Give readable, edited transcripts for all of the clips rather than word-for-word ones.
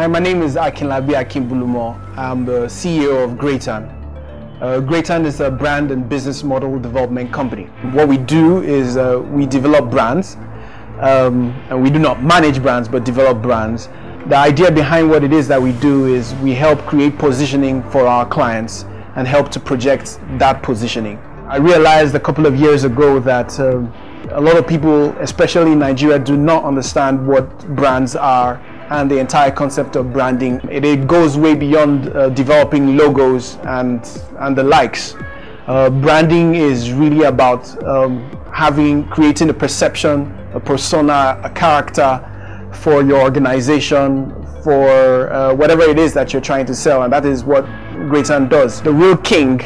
Hi, my name is Akinlabi Akinbulumo. I'm the CEO of Greatan. Greatan is a brand and business model development company. What we do is we develop brands, and we do not manage brands but develop brands. The idea behind what it is that we do is we help create positioning for our clients and help to project that positioning. I realized a couple of years ago that a lot of people, especially in Nigeria, do not understand what brands are and the entire concept of branding. It goes way beyond developing logos and the likes. Branding is really about creating a perception, a persona, a character for your organization, for whatever it is that you're trying to sell, and that is what Greatan does. The real king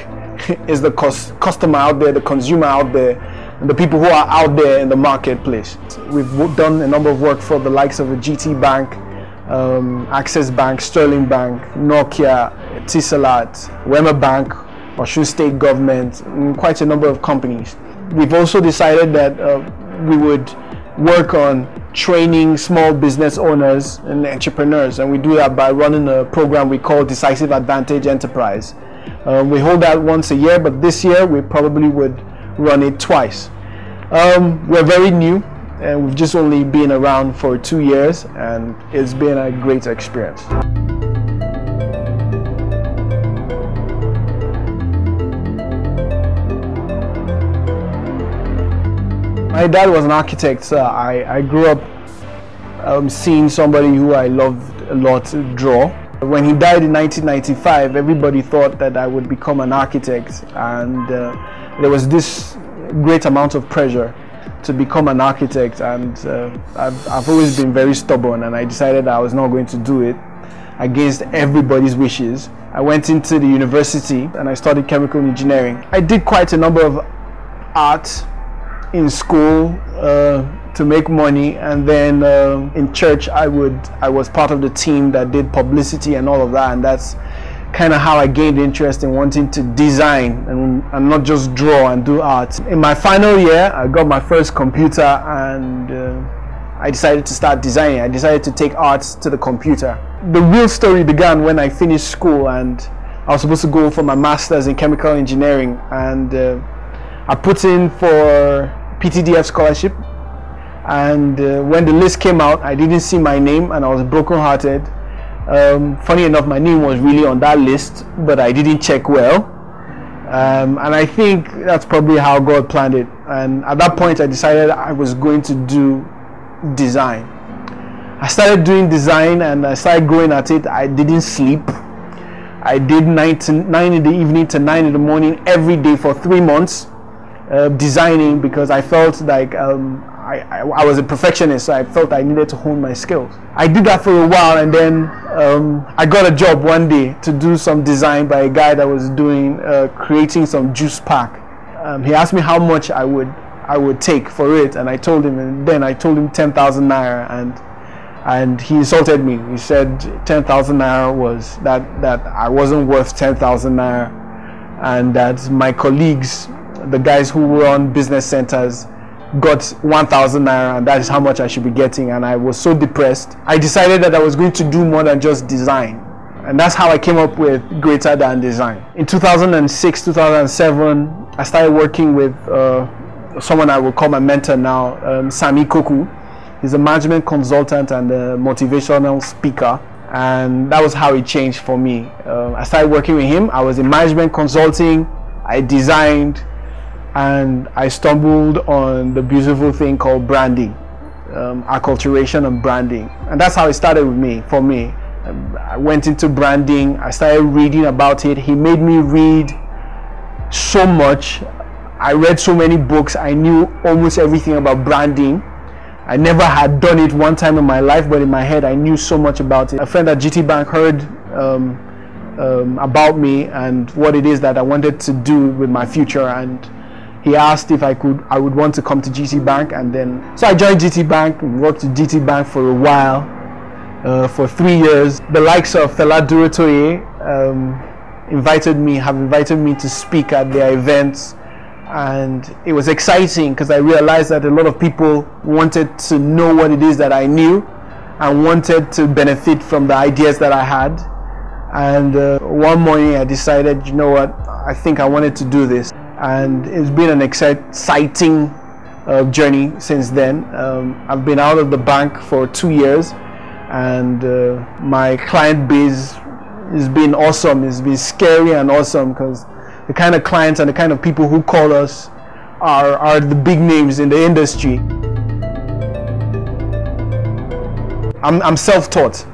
is the customer out there, the consumer out there, and the people who are out there in the marketplace. We've done a number of work for the likes of a GT Bank, Access Bank, Sterling Bank, Nokia, Tisalat, Wema Bank, Osun State Government, quite a number of companies. We've also decided that we would work on training small business owners and entrepreneurs, and we do that by running a program we call Decisive Advantage Enterprise. We hold that once a year, but this year we probably would run it twice. We're very new, and we've just only been around for 2 years, and it's been a great experience. My dad was an architect, so I grew up seeing somebody who I loved a lot draw. When he died in 1995, everybody thought that I would become an architect, and there was this great amount of pressure to become an architect, and I've always been very stubborn, and I decided I was not going to do it against everybody's wishes. I went into the university and I studied chemical engineering. I did quite a number of art in school to make money, and then in church I was part of the team that did publicity and all of that, and that's kind of how I gained interest in wanting to design and not just draw and do art. In my final year, I got my first computer, and I decided to start designing. I decided to take art to the computer. The real story began when I finished school, and I was supposed to go for my master's in chemical engineering, and I put in for PTDF scholarship, and when the list came out, I didn't see my name, and I was brokenhearted. Funny enough, my name was really on that list, but I didn't check well, and I think that's probably how God planned it. And at that point I decided I was going to do design. I started doing design, and I started going at it. I didn't sleep. I did 9 in the evening to 9 in the morning every day for 3 months, designing, because I felt like I was a perfectionist, so I felt I needed to hone my skills. I did that for a while, and then I got a job one day to do some design by a guy that was doing creating some juice pack. He asked me how much I would take for it, and I told him, and then I told him 10,000 naira, and he insulted me. He said 10,000 naira was that I wasn't worth 10,000 naira, and that my colleagues, the guys who run business centers, got 1,000 naira, and that is how much I should be getting. And I was so depressed. I decided that I was going to do more than just design, and that's how I came up with Greater Than Design. In 2006, 2007, I started working with someone I will call my mentor now, Sami Koku. He's a management consultant and a motivational speaker, and that was how it changed for me. I started working with him. I was in management consulting, I designed, and I stumbled on the beautiful thing called branding, acculturation and branding, and that's how it started with me. For me, I went into branding. I started reading about it. He made me read so much. I read so many books. I knew almost everything about branding. I never had done it one time in my life, but in my head I knew so much about it. A friend at GT Bank heard about me and what it is that I wanted to do with my future, and he asked if I would want to come to GT Bank, and then so I joined GT Bank and worked at GT Bank for a while, for 3 years. The likes of Fela Duratoye have invited me to speak at their events, and it was exciting because I realized that a lot of people wanted to know what it is that I knew, and wanted to benefit from the ideas that I had. And one morning I decided, you know what, I think I wanted to do this. And it's been an exciting journey since then. I've been out of the bank for 2 years, and my client base has been awesome. It's been scary and awesome, because the kind of clients and the kind of people who call us are the big names in the industry. I'm self-taught.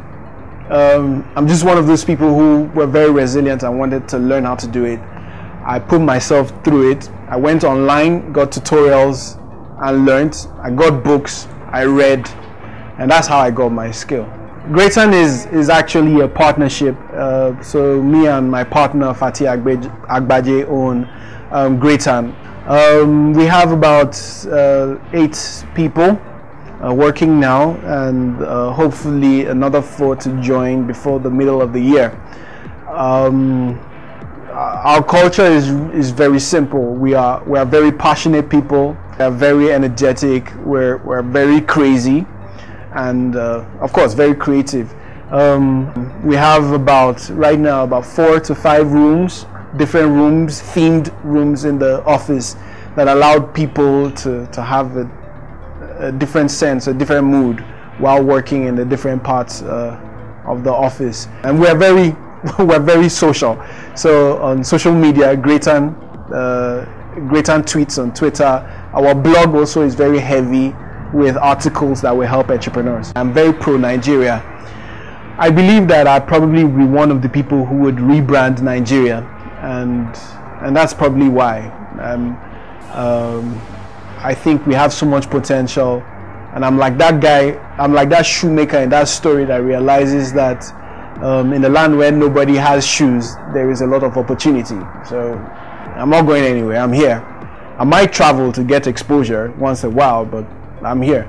I'm just one of those people who were very resilient and wanted to learn how to do it. I put myself through it. I went online, got tutorials, and learned. I got books, I read, and that's how I got my skill. Greatan is actually a partnership. So me and my partner Fatih Agbaje own Greatan. We have about 8 people working now, and hopefully another 4 to join before the middle of the year. Our culture is very simple. We are very passionate people. We are very energetic. We're very crazy, and of course very creative. We have right now about 4 to 5 rooms, different rooms, themed rooms in the office that allowed people to have a different sense, a different mood while working in the different parts of the office. And we're very social. So on social media, Greatan tweets on Twitter. Our blog also is very heavy with articles that will help entrepreneurs. I'm very pro Nigeria. I believe that I'd probably be one of the people who would rebrand Nigeria, and that's probably why. I think we have so much potential, and I'm like that guy, I'm like that shoemaker in that story that realizes that in the land where nobody has shoes, there is a lot of opportunity. So I'm not going anywhere, I'm here. I might travel to get exposure once in a while, but I'm here.